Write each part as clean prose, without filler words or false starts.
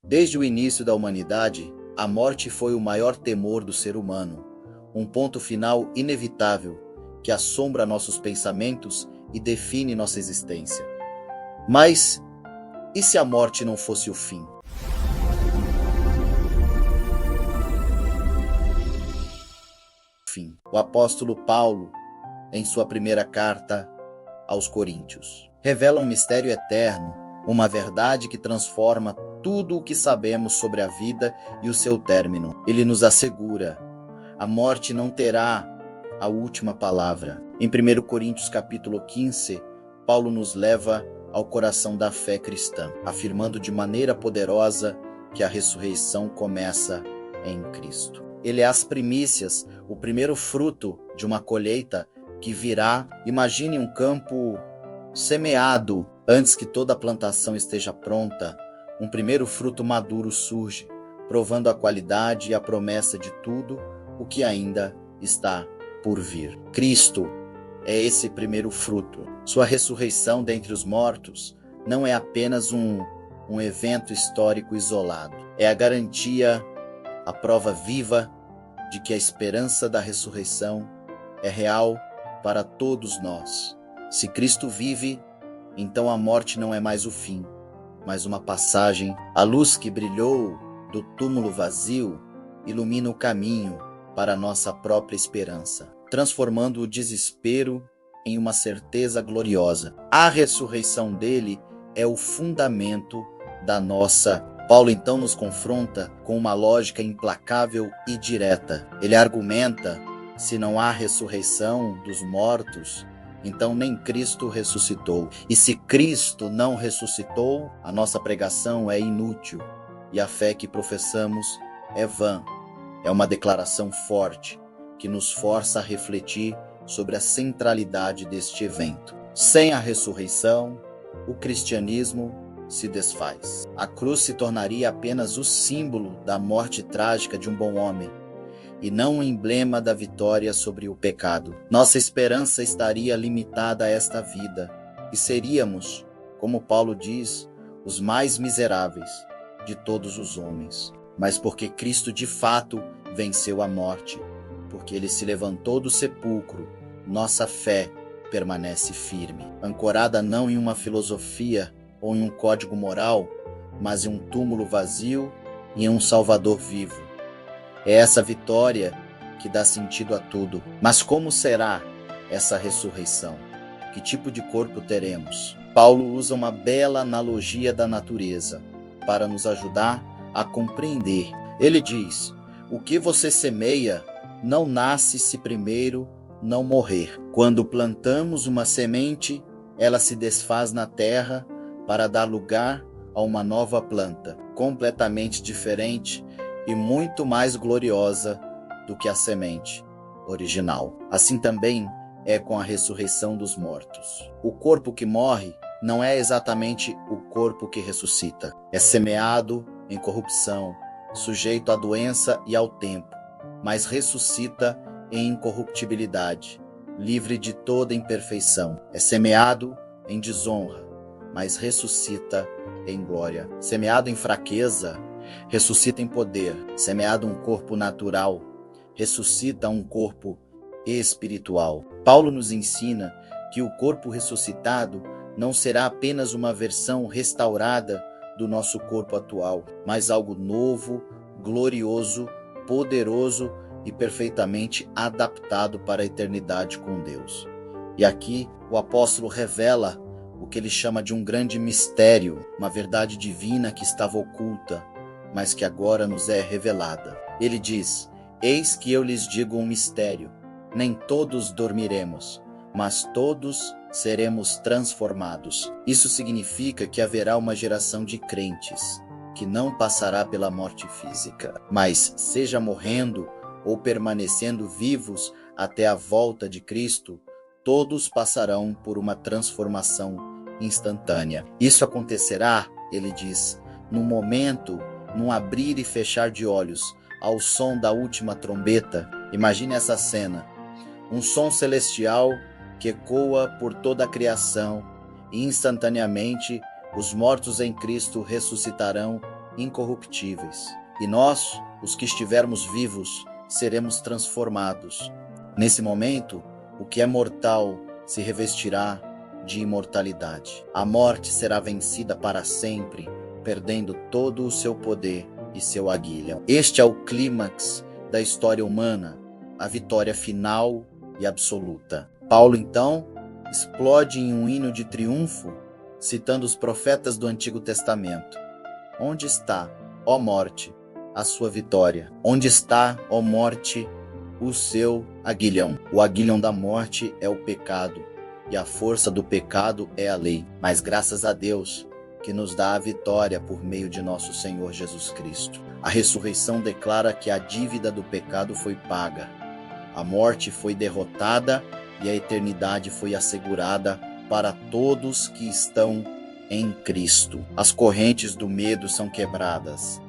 Desde o início da humanidade, a morte foi o maior temor do ser humano, um ponto final inevitável que assombra nossos pensamentos e define nossa existência. Mas e se a morte não fosse o fim? O apóstolo Paulo, em sua primeira carta aos Coríntios, revela um mistério eterno, uma verdade que transforma tudo o que sabemos sobre a vida e o seu término. Ele nos assegura: a morte não terá a última palavra. Em 1 Coríntios capítulo 15, Paulo nos leva ao coração da fé cristã, afirmando de maneira poderosa que a ressurreição começa em Cristo. Ele é as primícias, o primeiro fruto de uma colheita que virá. Imagine um campo semeado antes que toda a plantação esteja pronta. Um primeiro fruto maduro surge, provando a qualidade e a promessa de tudo o que ainda está por vir. Cristo é esse primeiro fruto. Sua ressurreição dentre os mortos não é apenas um evento histórico isolado. É a garantia, a prova viva de que a esperança da ressurreição é real para todos nós. Se Cristo vive, então a morte não é mais o fim, mas uma passagem. A luz que brilhou do túmulo vazio ilumina o caminho para a nossa própria esperança, transformando o desespero em uma certeza gloriosa. A ressurreição dele é o fundamento da nossa. Paulo então nos confronta com uma lógica implacável e direta. Ele argumenta: se não há ressurreição dos mortos, então nem Cristo ressuscitou. E se Cristo não ressuscitou, a nossa pregação é inútil e a fé que professamos é vã. É uma declaração forte que nos força a refletir sobre a centralidade deste evento. Sem a ressurreição, o cristianismo se desfaz. A cruz se tornaria apenas o símbolo da morte trágica de um bom homem, e não um emblema da vitória sobre o pecado. Nossa esperança estaria limitada a esta vida, e seríamos, como Paulo diz, os mais miseráveis de todos os homens. Mas porque Cristo de fato venceu a morte, porque ele se levantou do sepulcro, nossa fé permanece firme, ancorada não em uma filosofia ou em um código moral, mas em um túmulo vazio e em um Salvador vivo. É essa vitória que dá sentido a tudo. Mas como será essa ressurreição? Que tipo de corpo teremos? Paulo usa uma bela analogia da natureza para nos ajudar a compreender. Ele diz: o que você semeia não nasce se primeiro não morrer. Quando plantamos uma semente, ela se desfaz na terra para dar lugar a uma nova planta, completamente diferente e muito mais gloriosa do que a semente original. Assim também é com a ressurreição dos mortos. O corpo que morre não é exatamente o corpo que ressuscita. É semeado em corrupção, sujeito à doença e ao tempo, mas ressuscita em incorruptibilidade, livre de toda imperfeição. É semeado em desonra, mas ressuscita em glória. Semeado em fraqueza, ressuscita em poder. Semeado um corpo natural, ressuscita um corpo espiritual. Paulo nos ensina que o corpo ressuscitado não será apenas uma versão restaurada do nosso corpo atual, mas algo novo, glorioso, poderoso e perfeitamente adaptado para a eternidade com Deus. E aqui o apóstolo revela o que ele chama de um grande mistério, uma verdade divina que estava oculta, mas que agora nos é revelada. Ele diz: eis que eu lhes digo um mistério, nem todos dormiremos, mas todos seremos transformados. Isso significa que haverá uma geração de crentes que não passará pela morte física, mas seja morrendo ou permanecendo vivos até a volta de Cristo, todos passarão por uma transformação instantânea. Isso acontecerá, ele diz, num momento, num abrir e fechar de olhos, ao som da última trombeta. Imagine essa cena, um som celestial que ecoa por toda a criação, e instantaneamente os mortos em Cristo ressuscitarão incorruptíveis. E nós, os que estivermos vivos, seremos transformados. Nesse momento, o que é mortal se revestirá de imortalidade. A morte será vencida para sempre, perdendo todo o seu poder e seu aguilhão. Este é o clímax da história humana, a vitória final e absoluta. Paulo, então, explode em um hino de triunfo, citando os profetas do Antigo Testamento. Onde está, ó morte, a sua vitória? Onde está, ó morte, o seu aguilhão? O aguilhão da morte é o pecado, e a força do pecado é a lei. Mas graças a Deus, que nos dá a vitória por meio de nosso Senhor Jesus Cristo. A ressurreição declara que a dívida do pecado foi paga, a morte foi derrotada e a eternidade foi assegurada para todos que estão em Cristo. As correntes do medo são quebradas,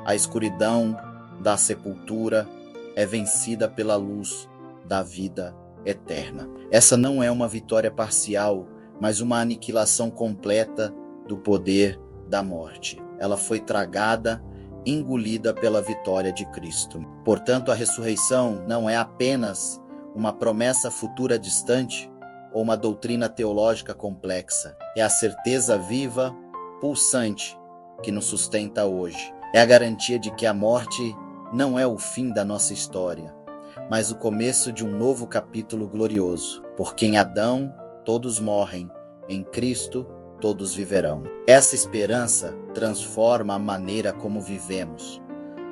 a escuridão da sepultura é vencida pela luz da vida eterna. Essa não é uma vitória parcial, mas uma aniquilação completa do poder da morte. Ela foi tragada, engolida pela vitória de Cristo. Portanto, a ressurreição não é apenas uma promessa futura distante ou uma doutrina teológica complexa. É a certeza viva, pulsante, que nos sustenta hoje. É a garantia de que a morte não é o fim da nossa história, mas o começo de um novo capítulo glorioso. Porque em Adão todos morrem, em Cristo todos viverão. Essa esperança transforma a maneira como vivemos,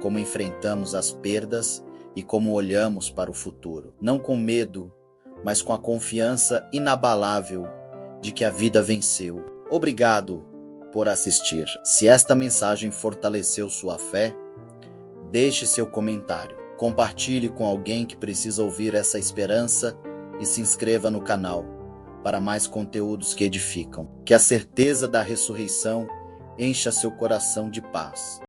como enfrentamos as perdas e como olhamos para o futuro. Não com medo, mas com a confiança inabalável de que a vida venceu. Obrigado por assistir. Se esta mensagem fortaleceu sua fé, deixe seu comentário. Compartilhe com alguém que precisa ouvir essa esperança e se inscreva no canal para mais conteúdos que edificam. Que a certeza da ressurreição encha seu coração de paz.